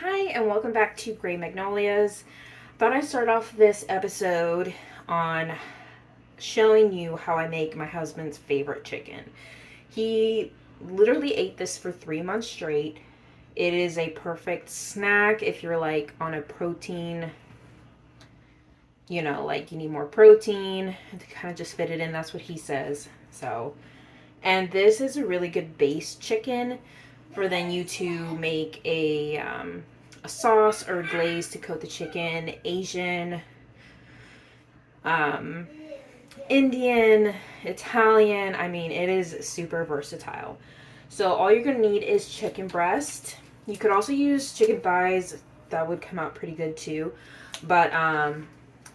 Hi, and welcome back to Gray Magnolias. Thought I'd start off this episode on showing you how I make my husband's favorite chicken. He literally ate this for 3 months straight. It is a perfect snack if you're like on a protein, like you need more protein to kind of just fit it in. That's what he says. And this is a really good base chicken for then you to make a sauce or a glaze to coat the chicken. Asian, um, Indian, Italian. I mean, it is super versatile. So all you're going to need is chicken breast. You could also use chicken thighs. That would come out pretty good too. But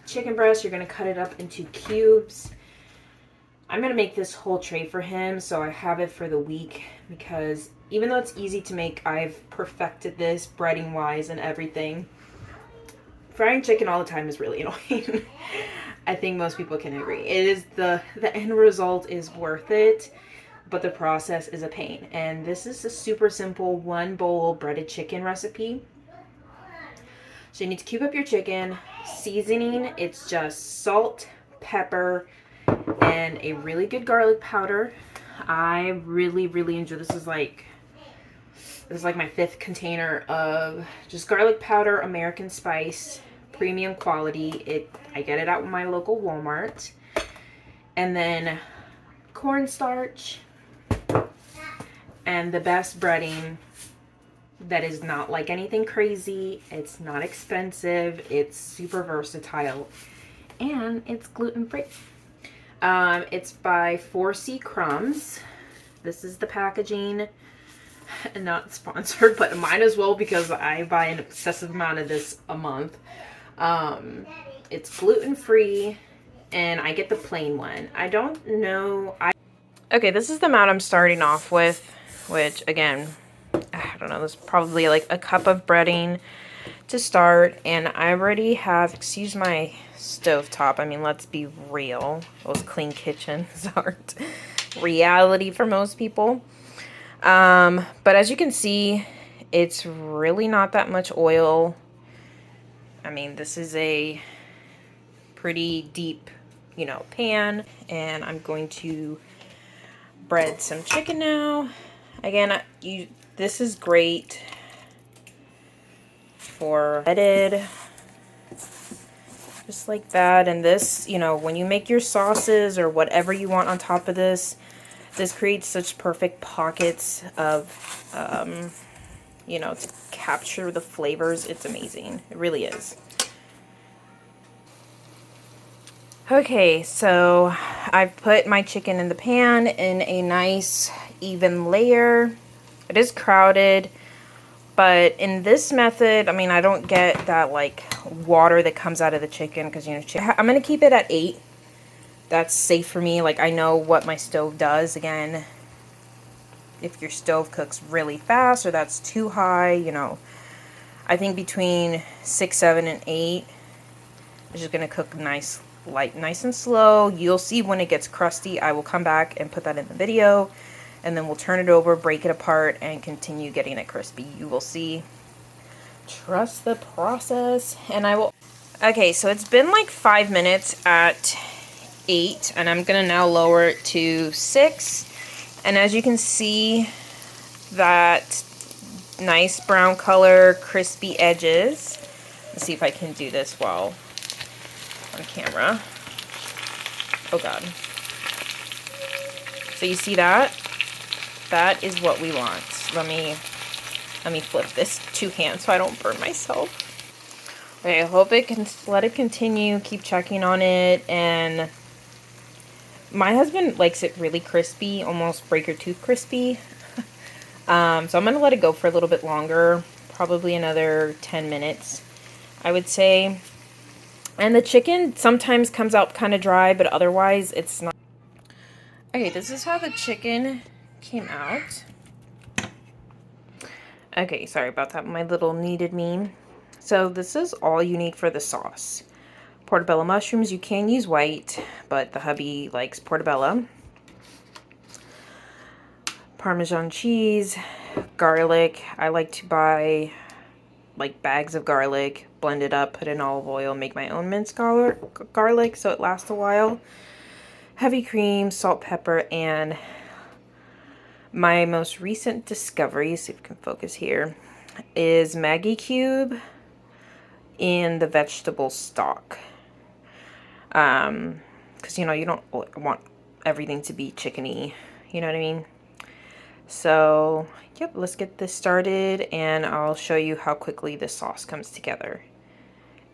chicken breast, you're going to cut it up into cubes. I'm going to make this whole tray for him, so I have it for the week because even though it's easy to make, I've perfected this breading wise and everything. Frying chicken all the time is really annoying. I think most people can agree. It is the end result is worth it, but the process is a pain. And this is a super simple 1 bowl breaded chicken recipe. So you need to cube up your chicken. Seasoning, it's just salt, pepper, and a really good garlic powder. I really enjoy this. Is like my 5th container of just garlic powder, American spice, premium quality. I get it out in my local Walmart. And then cornstarch and the best breading that is not like anything crazy. It's not expensive. It's super versatile. And it's gluten free. It's by 4C Crumbs. This is the packaging. Not sponsored, but might as well because I buy an excessive amount of this a month. It's gluten free, and I get the plain one. I don't know. Okay, this is the amount I'm starting off with, which again, I don't know. There's probably like a cup of breading to start, and I already have, excuse my stovetop. I mean, let's be real. Those clean kitchens aren't reality for most people. But as you can see, it's really not that much oil. I mean, this is a pretty deep, pan, and I'm going to bread some chicken now. Again, this is great for breaded, just like that. And this, when you make your sauces or whatever you want on top of this creates such perfect pockets of, to capture the flavors. It's amazing. It really is. Okay, so I've put my chicken in the pan in a nice even layer. It is crowded, but in this method, I mean, I don't get that like water that comes out of the chicken because, I'm going to keep it at 8. That's safe for me. Like, I know what my stove does. Again, if your stove cooks really fast or that's too high, I think between 6, 7, and 8 is just going to cook nice and slow. You'll see when it gets crusty. I will come back and put that in the video, and then we'll turn it over, break it apart, and continue getting it crispy. You will see. Trust the process. And I will... Okay, so it's been like 5 minutes at 8, and I'm gonna now lower it to 6. And as you can see, that nice brown color, crispy edges. Let's see if I can do this while on camera. Oh god. So you see that? That is what we want. Let me flip this 2 hands so I don't burn myself. Okay, I hope it can let it continue. Keep checking on it. And my husband likes it really crispy, almost break your tooth crispy. So I'm going to let it go for a little bit longer, probably another 10 minutes, I would say. And the chicken sometimes comes out kind of dry, but otherwise it's not. Okay, this is how the chicken came out. Okay, sorry about that. My little needed meme. So this is all you need for the sauce. Portobello mushrooms, you can use white, but the hubby likes portobello. Parmesan cheese, garlic. I like to buy like bags of garlic, blend it up, put in olive oil, make my own minced garlic so it lasts a while. Heavy cream, salt, pepper, and my most recent discovery, see if we can focus here, is Maggi cube in the vegetable stock. Because you know, you don't want everything to be chickeny, you know what I mean? So yep, let's get this started and I'll show you how quickly this sauce comes together.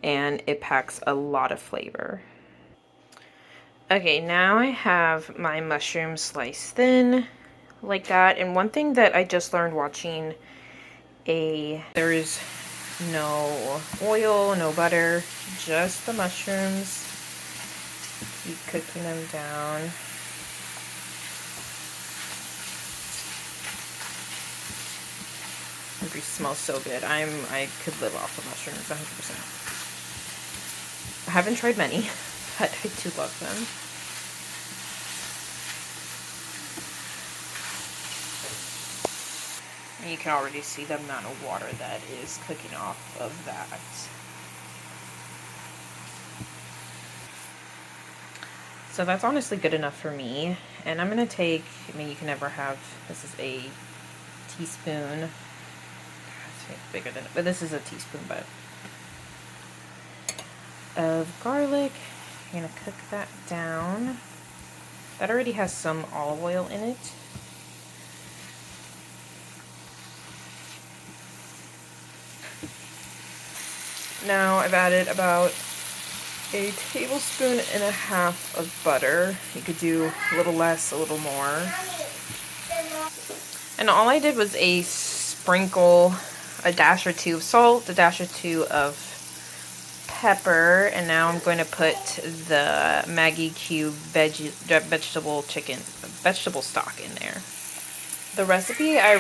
And it packs a lot of flavor. Okay, now I have my mushrooms sliced thin like that. And one thing that I just learned watching there is no oil, no butter, just the mushrooms. Keep cooking them down. It smells so good. I could live off of mushrooms 100%. I haven't tried many, but I do love them. And you can already see the amount of water that is cooking off of that. So that's honestly good enough for me. And I'm gonna take, I mean, you can never have, this is a teaspoon. It's bigger than it, but this is a teaspoon, but of garlic. You're gonna cook that down. That already has some olive oil in it. Now I've added about a tablespoon and a half of butter. You could do a little less, a little more. And all I did was a sprinkle, a dash or two of salt, a dash or two of pepper, and now I'm going to put the Maggi cube vegetable stock in there. The recipe I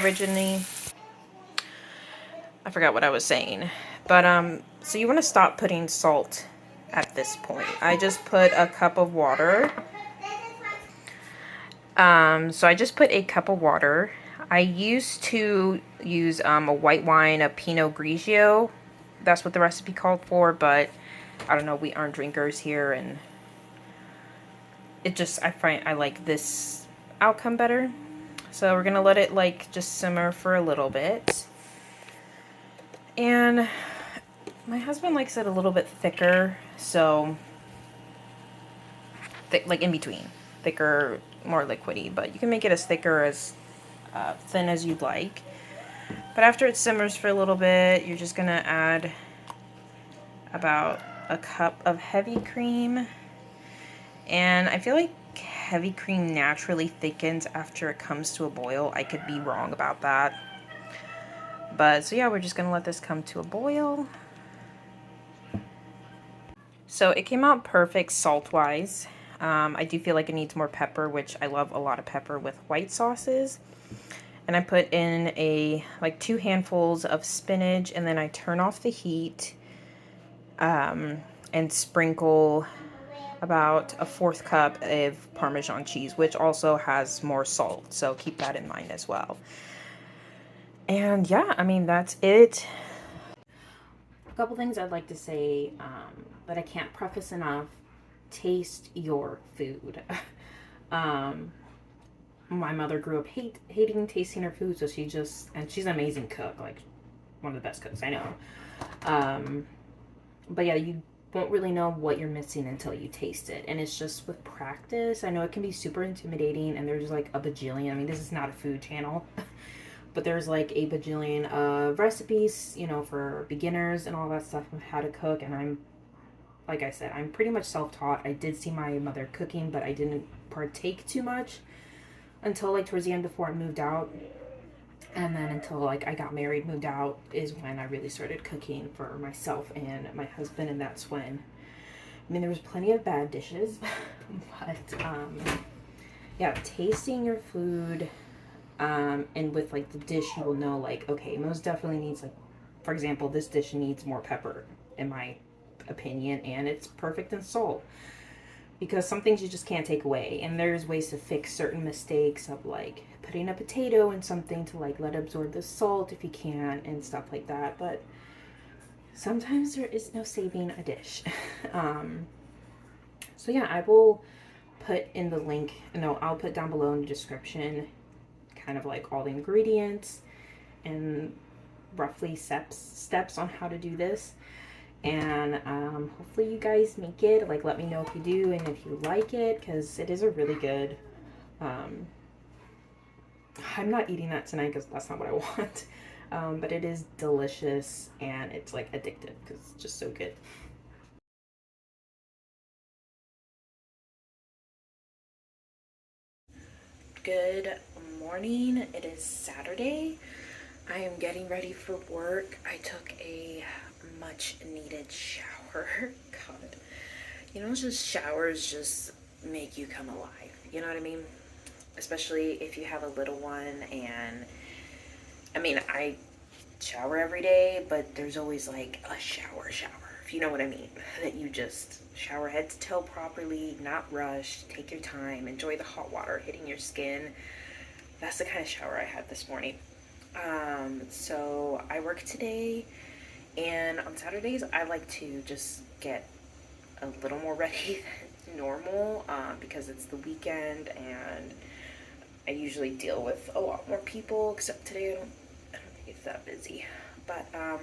forgot what I was saying, but so you want to stop putting salt at this point. I just put a cup of water. So I just put a cup of water. I used to use a white wine, a Pinot Grigio. That's what the recipe called for, but I don't know, we aren't drinkers here, and I like this outcome better. So we're gonna let it like just simmer for a little bit. And my husband likes it a little bit thicker, so like in between, thicker, more liquidy, but you can make it as thicker as thin as you'd like. But after it simmers for a little bit, you're just gonna add about a cup of heavy cream. And I feel like heavy cream naturally thickens after it comes to a boil. I could be wrong about that. But so yeah, we're just gonna let this come to a boil. So it came out perfect salt-wise. I do feel like it needs more pepper, which I love a lot of pepper with white sauces. And I put in like 2 handfuls of spinach, and then I turn off the heat and sprinkle about a 1/4 cup of Parmesan cheese, which also has more salt. So keep that in mind as well. And yeah, I mean, that's it. A couple things I'd like to say that I can't preface enough. Taste your food. My mother grew up hating tasting her food, so and she's an amazing cook, like one of the best cooks I know. But yeah, you won't really know what you're missing until you taste it, and it's just with practice. I know it can be super intimidating, and there's like a bajillion. I mean, this is not a food channel, but there's like a bajillion of recipes, you know, for beginners and all that stuff of how to cook. And like I said, I'm pretty much self-taught. I did see my mother cooking, but I didn't partake too much until like towards the end before I moved out. And then until like I got married, moved out, is when I really started cooking for myself and my husband. And that's when, I mean, there was plenty of bad dishes, but yeah, tasting your food, and with like the dish, you will know like, okay, most definitely needs, like, for example, this dish needs more pepper in my opinion, and it's perfect in salt, because some things you just can't take away. And there's ways to fix certain mistakes of like putting a potato in something to like let it absorb the salt if you can, and stuff like that. But sometimes there is no saving a dish. So yeah, I will put in the link, no, I'll put down below in the description kind of like all the ingredients and roughly steps on how to do this. And hopefully you guys make it. Like, let me know if you do and if you like it, because it is a really good. I'm not eating that tonight because that's not what I want. But it is delicious and it's like addictive because it's just so good. Good morning. It is Saturday. I am getting ready for work. I took a much needed shower. God, you know, just showers just make you come alive. You know what I mean? Especially if you have a little one. And I mean, I shower every day, but there's always like a shower, if you know what I mean. That you just shower head to toe properly, not rush, take your time, enjoy the hot water hitting your skin. That's the kind of shower I had this morning. So I work today, and on Saturdays I like to just get a little more ready than normal, because it's the weekend and I usually deal with a lot more people, except today I don't think it's that busy. But I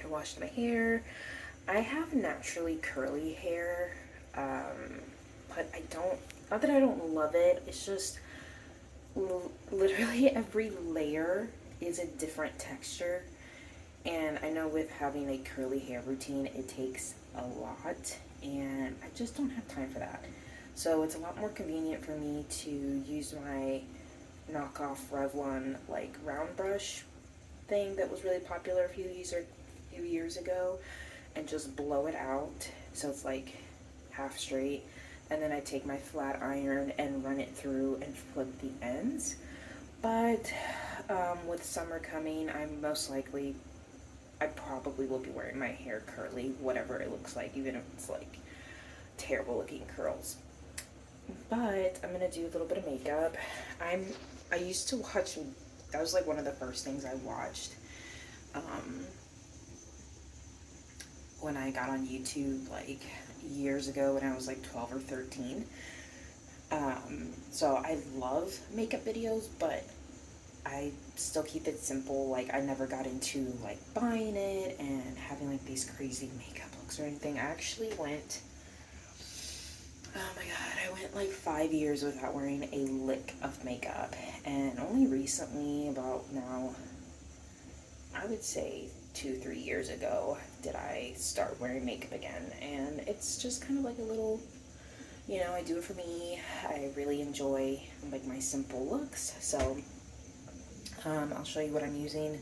washed my hair. I have naturally curly hair, but I don't, not that I don't love it, it's just literally every layer is a different texture. And I know with having a curly hair routine, it takes a lot, and I just don't have time for that. So it's a lot more convenient for me to use my knockoff Revlon like round brush thing that was really popular a few years ago, and just blow it out so it's like half straight. And then I take my flat iron and run it through and flip the ends. But with summer coming, I probably will be wearing my hair curly, whatever it looks like, even if it's like terrible looking curls. But I'm gonna do a little bit of makeup. I used to watch, that was like one of the first things I watched when I got on YouTube like years ago when I was like 12 or 13. So I love makeup videos, but I still keep it simple. Like, I never got into like buying it and having like these crazy makeup looks or anything. I actually went, oh my god, I went like 5 years without wearing a lick of makeup, and only recently, about now, I would say 2-3 years ago, did I start wearing makeup again. And it's just kind of like a little, you know, I do it for me. I really enjoy like my simple looks. So I'll show you what I'm using.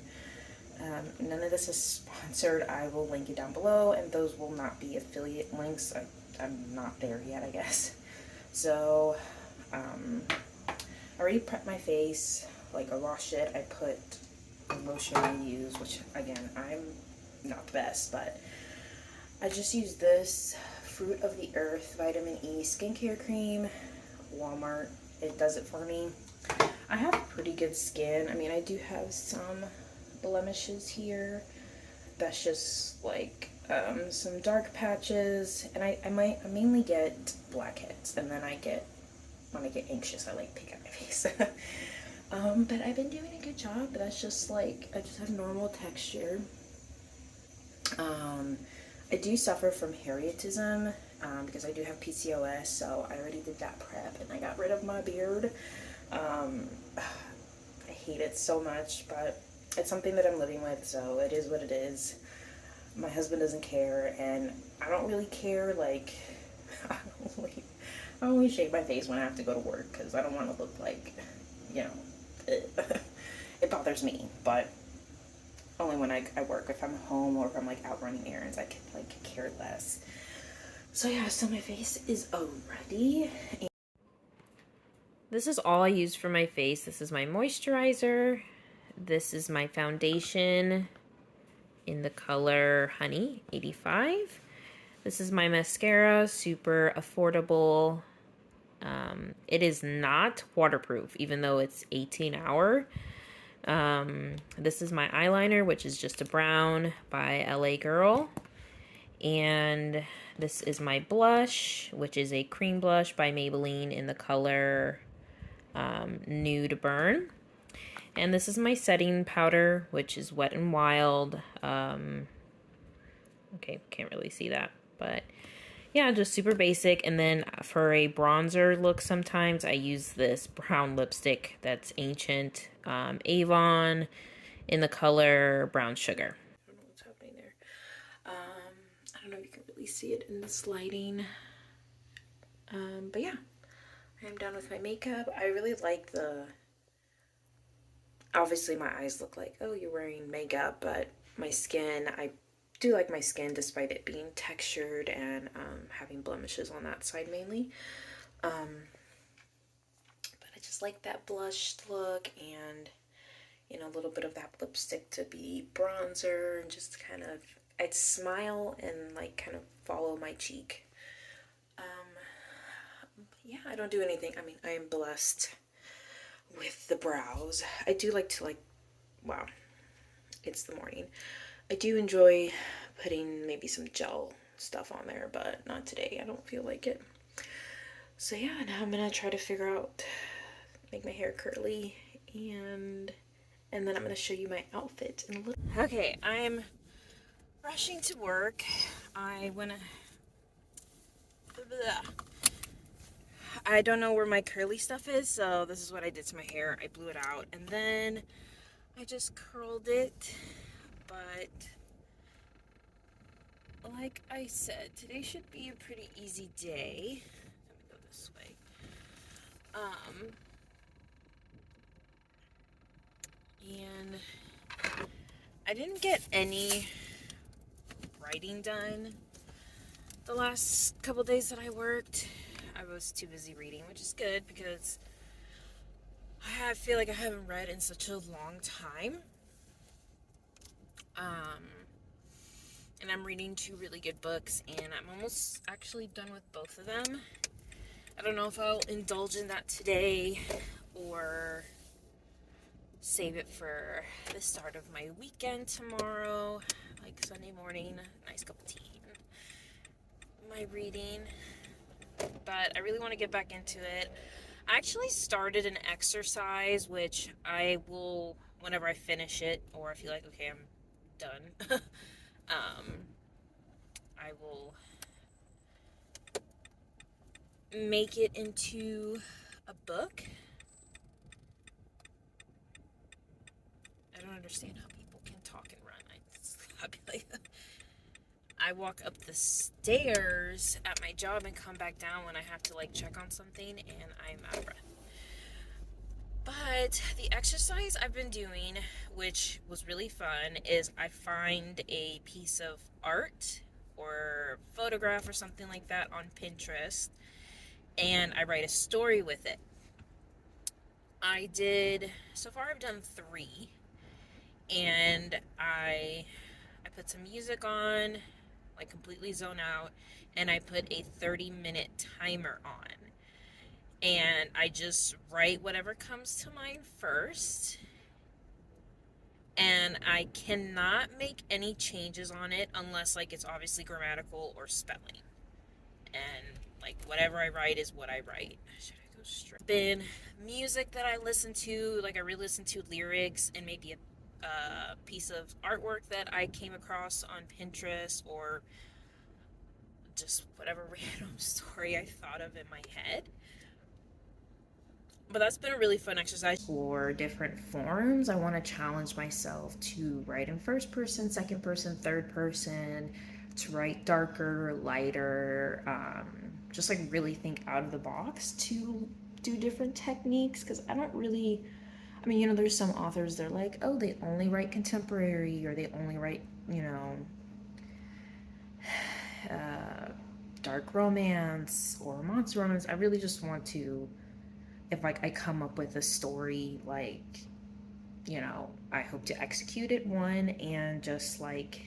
None of this is sponsored. I will link it down below, and those will not be affiliate links. I'm not there yet, I guess. So I already prepped my face. Like, I washed it. I put the lotion I use, which again, I'm not the best, but I just used this Fruit of the Earth Vitamin E skincare cream. Walmart, it does it for me. I have pretty good skin. I mean, I do have some blemishes here. That's just like some dark patches, and I mainly get blackheads, and then when I get anxious, I like pick at my face. But I've been doing a good job. But that's just like, I just have normal texture. I do suffer from hirsutism because I do have PCOS, so I already did that prep, and I got rid of my beard. I hate it so much, but it's something that I'm living with, so it is what it is. My husband doesn't care, and I don't really care. Like, I only shave my face when I have to go to work because I don't want to look like, you know, it bothers me, but only when I work. If I'm home or if I'm like out running errands, I could like care less. So yeah, so my face is ready. This is all I use for my face. This is my moisturizer. This is my foundation in the color Honey 85. This is my mascara, super affordable. It is not waterproof, even though it's 18 hour. This is my eyeliner, which is just a brown by LA Girl. And this is my blush, which is a cream blush by Maybelline in the color Nude Burn. And this is my setting powder, which is Wet n Wild. Okay, can't really see that, but yeah, just super basic. And then for a bronzer look, sometimes I use this brown lipstick that's Ancient Avon in the color Brown Sugar. I don't know what's happening there. I don't know if you can really see it in this lighting. But yeah, I'm done with my makeup. I really like obviously my eyes look like, oh, you're wearing makeup, but my skin, I do like my skin despite it being textured and having blemishes on that side mainly. But I just like that blushed look and, you know, a little bit of that lipstick to be bronzer and just kind of, I'd smile and like kind of follow my cheek. Yeah, I don't do anything. I mean, I am blessed with the brows. I do like to wow, it's the morning. I do enjoy putting maybe some gel stuff on there, but not today. I don't feel like it. So yeah, now I'm gonna try to figure out, make my hair curly, and then I'm gonna show you my outfit in a little. Okay, I'm rushing to work. I don't know where my curly stuff is, so this is what I did to my hair. I blew it out, and then I just curled it, but like I said, today should be a pretty easy day. Let me go this way. And I didn't get any writing done the last couple days that I worked. I was too busy reading, which is good because I feel like I haven't read in such a long time. And I'm reading 2 really good books, and I'm almost actually done with both of them. I don't know if I'll indulge in that today or save it for the start of my weekend tomorrow, like Sunday morning, nice cup of tea, my reading. But I really want to get back into it. I actually started an exercise, which I will, whenever I finish it, or I feel like, okay, I'm done, I will make it into a book. I don't understand how people can talk and run. I'd be like, I walk up the stairs at my job and come back down when I have to like check on something, and I'm out of breath. But the exercise I've been doing, which was really fun, is I find a piece of art or photograph or something like that on Pinterest, and I write a story with it. So far I've done 3, and I put some music on, like completely zone out, and I put a 30-minute timer on. And I just write whatever comes to mind first. And I cannot make any changes on it unless like it's obviously grammatical or spelling. And like whatever I write is what I write. Should I go straight? Been music that I listen to, like I re-listen to lyrics and maybe a piece of artwork that I came across on Pinterest, or just whatever random story I thought of in my head. But that's been a really fun exercise. For different forms, I want to challenge myself to write in first person, second person, third person, to write darker, lighter, just like really think out of the box to do different techniques, because I don't really, I mean, you know, there's some authors, they're like, oh, they only write contemporary, or they only write, you know, dark romance or monster romance. I really just want to, if like I come up with a story, like, you know, I hope to execute it one and just like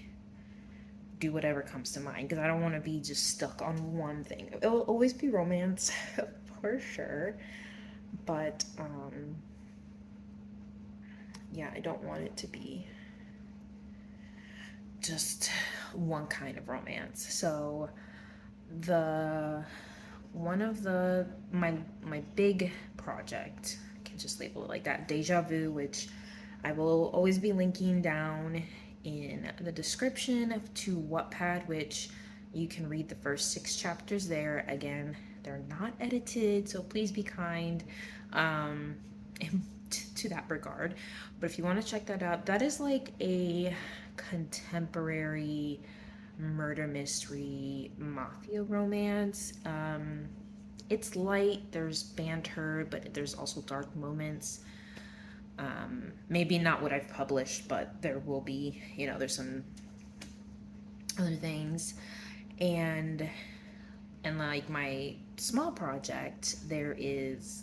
do whatever comes to mind, because I don't want to be just stuck on one thing. It will always be romance for sure, but yeah, I don't want it to be just one kind of romance. So the one of the my big project, I can just label it like that, Deja Vu, which I will always be linking down in the description to Wattpad, which you can read the first 6 chapters there. Again, they're not edited, so please be kind to that regard. But if you want to check that out, that is like a contemporary murder mystery mafia romance. It's light, there's banter, but there's also dark moments. Maybe not what I've published, but there will be, you know, there's some other things. And like my small project, it's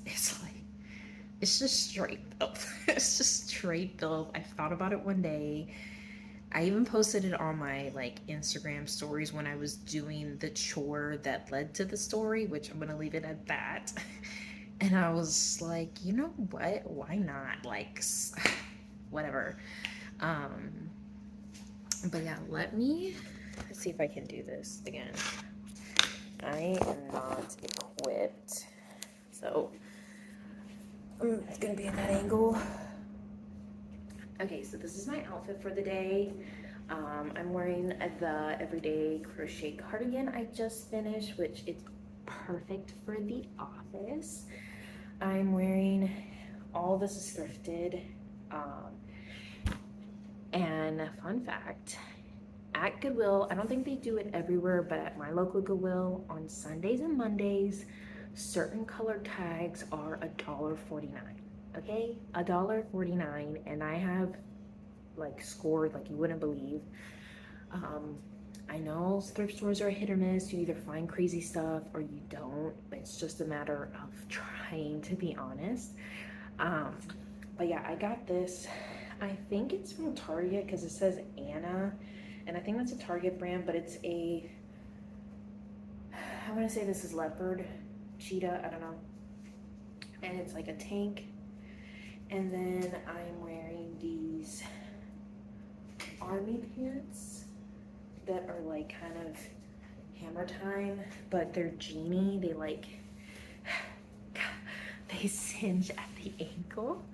just straight filth. It's just straight filth. I thought about it one day. I even posted it on my like Instagram stories when I was doing the chore that led to the story, which I'm gonna leave it at that. And I was like, you know what? Why not? Like, whatever. But yeah, let's see if I can do this again. I am not equipped, so it's gonna be at that angle. Okay, so this is my outfit for the day. I'm wearing the everyday crochet cardigan I just finished, which is perfect for the office. I'm wearing, all this is thrifted. And fun fact, at Goodwill, I don't think they do it everywhere, but at my local Goodwill, on Sundays and Mondays, certain color tags are $1.49. Okay, $1.49, and I have like scored like you wouldn't believe. I know thrift stores are hit or miss. You either find crazy stuff or you don't. It's just a matter of trying, to be honest. But yeah, I got this. I think it's from Target because it says Anna, and I think that's a Target brand, but it's a, I want to say this is leopard, cheetah, I don't know. And it's like a tank. And then I'm wearing these army pants that are like kind of hammer time, but they're jeany. They like, they singe at the ankle.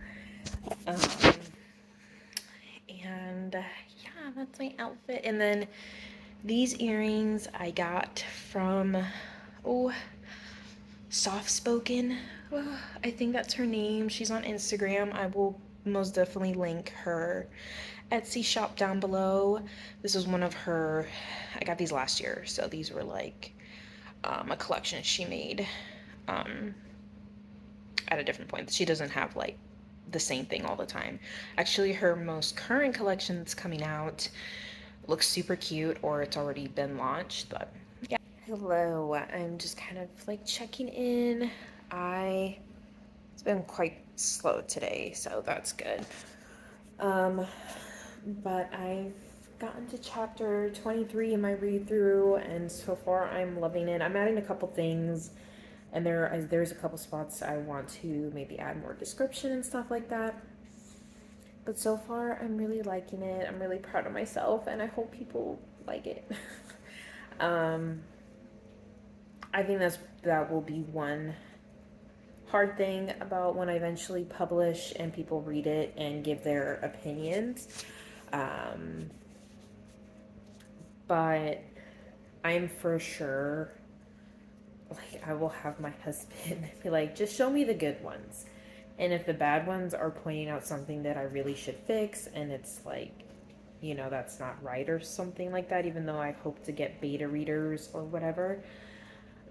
And yeah, that's my outfit. And then these earrings I got from, Soft Spoken. I think that's her name. She's on Instagram. I will most definitely link her Etsy shop down below. This was one of her, I got these last year, so these were like a collection she made at a different point. She doesn't have like the same thing all the time. Actually, her most current collection that's coming out looks super cute, or it's already been launched, but yeah. Hello, I'm just kind of like checking in. It's been quite slow today, so that's good. But I've gotten to chapter 23 in my read through, and so far I'm loving it. I'm adding a couple things, and there's a couple spots I want to maybe add more description and stuff like that. But so far I'm really liking it. I'm really proud of myself, and I hope people like it. I think that will be one hard thing about when I eventually publish and people read it and give their opinions. But I'm for sure, like, I will have my husband be like, just show me the good ones. And if the bad ones are pointing out something that I really should fix, and it's like, you know, that's not right or something like that, even though I hope to get beta readers or whatever,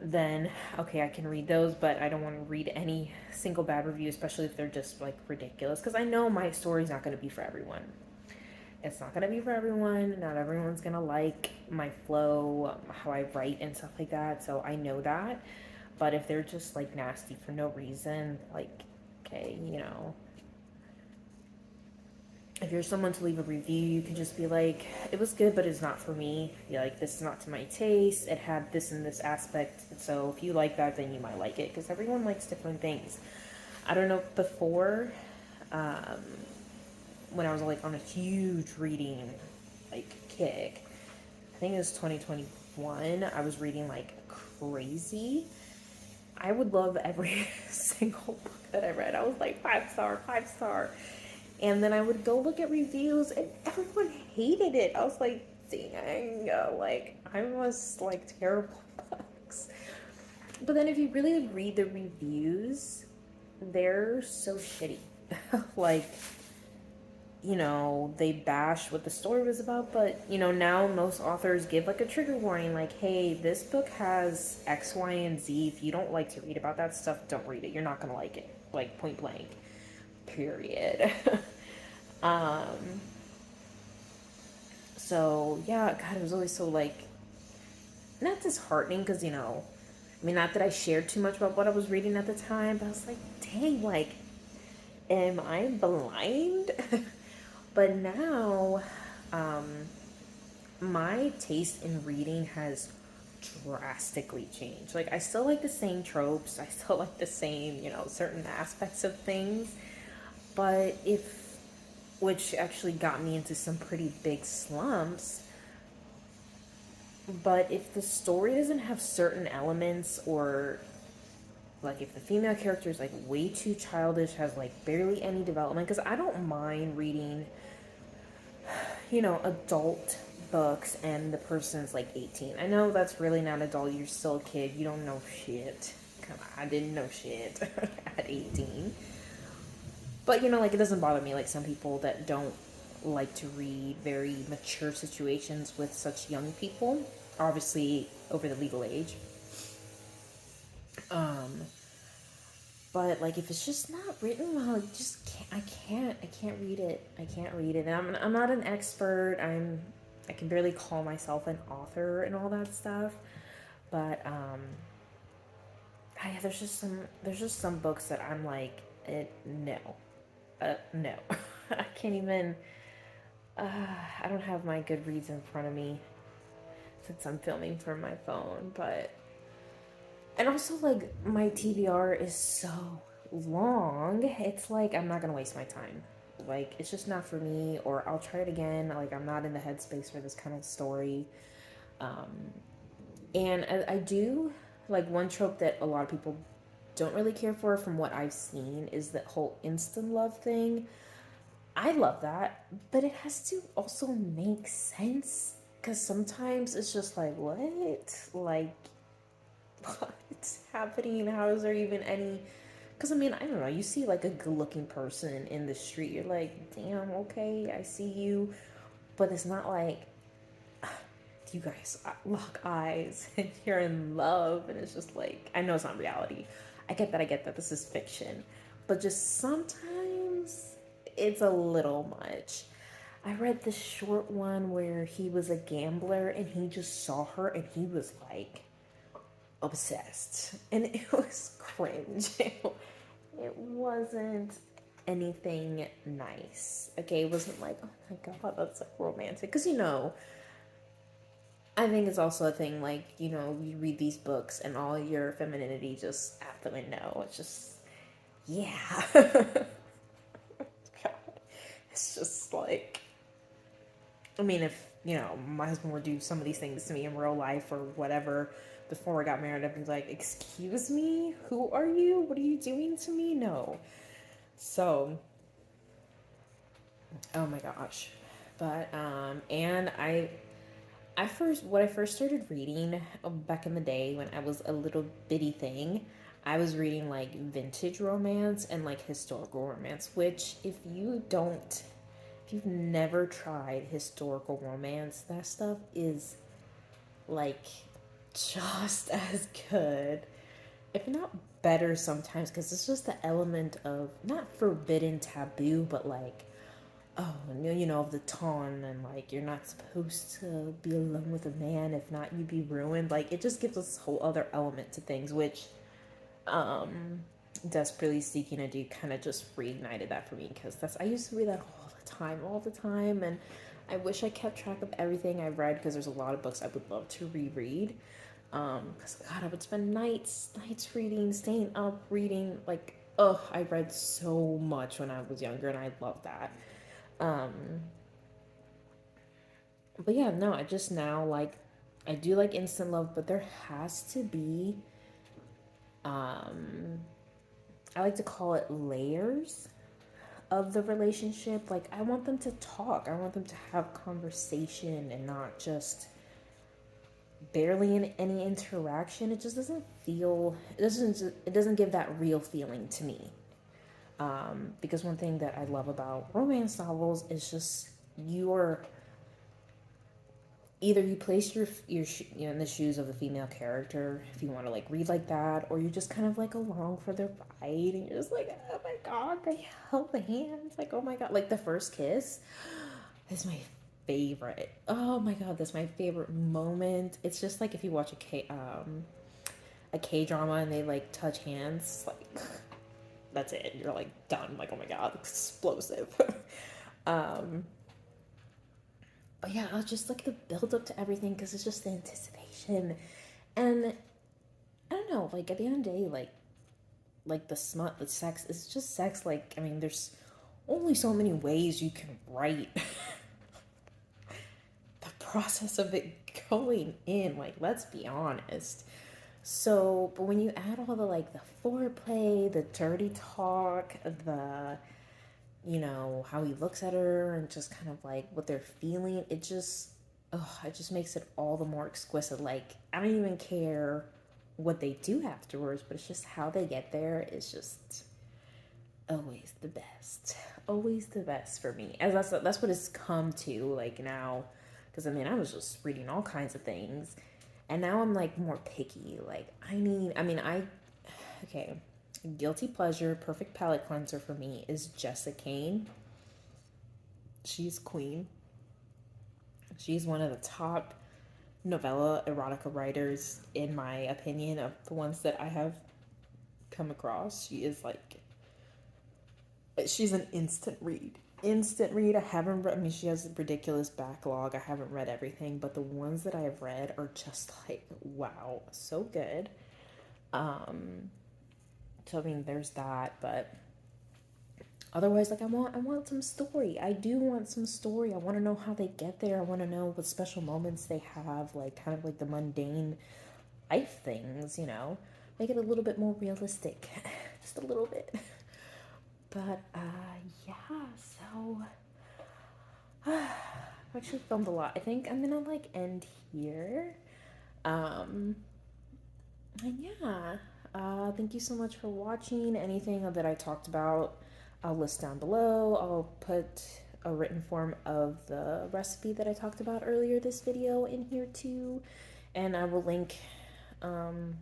then okay, I can read those, but I don't want to read any single bad review, especially if they're just like ridiculous, because I know my story's not going to be for everyone. It's not going to be for everyone. Not everyone's going to like my flow, how I write and stuff like that, so I know that. But if they're just like nasty for no reason, like, okay, you know, if you're someone to leave a review, you can just be like, it was good, but it's not for me. You're like, this is not to my taste. It had this and this aspect. So if you like that, then you might like it, because everyone likes different things. I don't know, before, when I was like on a huge reading like kick. I think it was 2021. I was reading like crazy. I would love every single book that I read. I was like 5 star, 5 star. And then I would go look at reviews and everyone hated it. I was like, dang, like I was like terrible books. But then if you really read the reviews, they're so shitty. Like, you know, they bash what the story was about, but, you know, now most authors give like a trigger warning, like, hey, this book has X, Y, and Z. If you don't like to read about that stuff, don't read it. You're not gonna like it. Like, point blank. Period. um, so, yeah, God, it was always so, like, not disheartening, because, you know, I mean, not that I shared too much about what I was reading at the time, but I was like, dang, like, am I blind? But now, um, my taste in reading has drastically changed. Like, I still like the same tropes, I still like the same, you know, certain aspects of things, but which actually got me into some pretty big slumps. But if the story doesn't have certain elements, or like if the female character is like way too childish, has like barely any development, because I don't mind reading, you know, adult books and the person's like 18. I know that's really not adult, you're still a kid, you don't know shit. Come on, I didn't know shit at 18. But, you know, like, it doesn't bother me like some people that don't like to read very mature situations with such young people, obviously over the legal age. Um, but like if it's just not written well, I can't read it. I can't read it. And I'm not an expert. I can barely call myself an author and all that stuff. But yeah, there's just some books that I'm like, no. No. I can't even I don't have my Goodreads in front of me since I'm filming from my phone, but and also like my TBR is so long. It's like I'm not gonna waste my time. Like it's just not for me, or I'll try it again. Like I'm not in the headspace for this kind of story. Um, and I do like one trope that a lot of people don't really care for, from what I've seen, is that whole instant love thing. I love that, but it has to also make sense, because sometimes it's just like, what? Like, what's happening? How is there even any? Because I mean, I don't know. You see like a good looking person in the street, you're like, damn, okay, I see you. But it's not like, you guys lock eyes and you're in love. And it's just like, I know it's not reality. I get that. I get that. This is fiction. But just sometimes it's a little much. I read this short one where he was a gambler and he just saw her and he was like obsessed. And it was cringe. It wasn't anything nice. Okay, it wasn't like, oh my god, that's like romantic. Because, you know, I think it's also a thing, like, you know, you read these books and all your femininity just out the window. It's just, yeah. God. It's just like, I mean, if, you know, my husband would do some of these things to me in real life or whatever before we got married, I'd be like, excuse me? Who are you? What are you doing to me? No. So, oh my gosh. But, and when I first started reading back in the day when I was a little bitty thing, I was reading like vintage romance and like historical romance, which if you've never tried historical romance, that stuff is like just as good, if not better sometimes, because it's just the element of not forbidden taboo, but like, oh, you know, of the ton, and like you're not supposed to be alone with a man, if not you'd be ruined. Like it just gives us a whole other element to things, which Desperately Seeking a Dude kind of just reignited that for me, because I used to read that all the time, and I wish I kept track of everything I read, because there's a lot of books I would love to reread. Because God, I would spend nights reading, staying up reading. Like, oh, I read so much when I was younger, and I love that. Um, but yeah, no, I just now like, I do like instant love, but there has to be, um, I like to call it layers of the relationship. Like, I want them to talk, I want them to have conversation and not just barely in any interaction. It just doesn't feel, it doesn't give that real feeling to me. Because one thing that I love about romance novels is just you're either you place your in the shoes of the female character if you want to like read like that, or you just kind of like along for their ride and you're just like, oh my god, they held hands, like, oh my god, like the first kiss is my favorite. Oh my god, that's my favorite moment. It's just like if you watch a K drama and they like touch hands, like that's it. You're like done. Like, oh my god, explosive. um, but yeah, I was just like the build up to everything because it's just the anticipation, and I don't know. Like at the end of the day, like the smut, the sex is just sex. Like, I mean, there's only so many ways you can write the process of it going in. Like, let's be honest. So, but when you add all the like the foreplay, the dirty talk, the, you know, how he looks at her and just kind of like what they're feeling, it just, oh, it just makes it all the more exquisite. Like, I don't even care what they do afterwards, but it's just how they get there is just always the best. Always the best for me. As that's what it's come to like now, because I mean, I was just reading all kinds of things and now I'm like more picky. Like, okay, guilty pleasure, perfect palate cleanser for me is Jessica Kane. She's queen. She's one of the top novella erotica writers, in my opinion, of the ones that I have come across. She is like, she's an instant read. Instant read. I haven't read, I mean, she has a ridiculous backlog. I haven't read everything, but the ones that I have read are just like, wow, so good. So I mean, there's that, but otherwise, like, I want some story. I do want some story. I want to know how they get there. I want to know what special moments they have, like kind of like the mundane life things, you know. Make it a little bit more realistic, just a little bit. But yeah. So I've actually filmed a lot. I think I'm gonna like end here. Um, and yeah. Thank you so much for watching. Anything that I talked about, I'll list down below. I'll put a written form of the recipe that I talked about earlier this video in here too. And I will link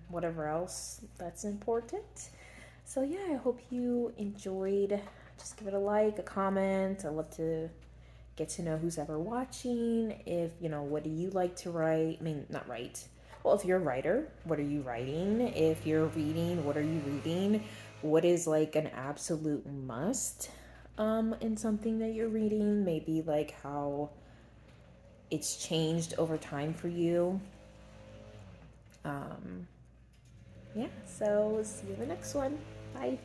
whatever else that's important. So yeah, I hope you enjoyed. Just give it a like, a comment. I love to get to know who's ever watching. If, you know, what do you like to write? I mean, not write. Well, if you're a writer, what are you writing? If you're reading, what are you reading? What is like an absolute must in something that you're reading? Maybe like how it's changed over time for you. Yeah, so see you in the next one. Bye.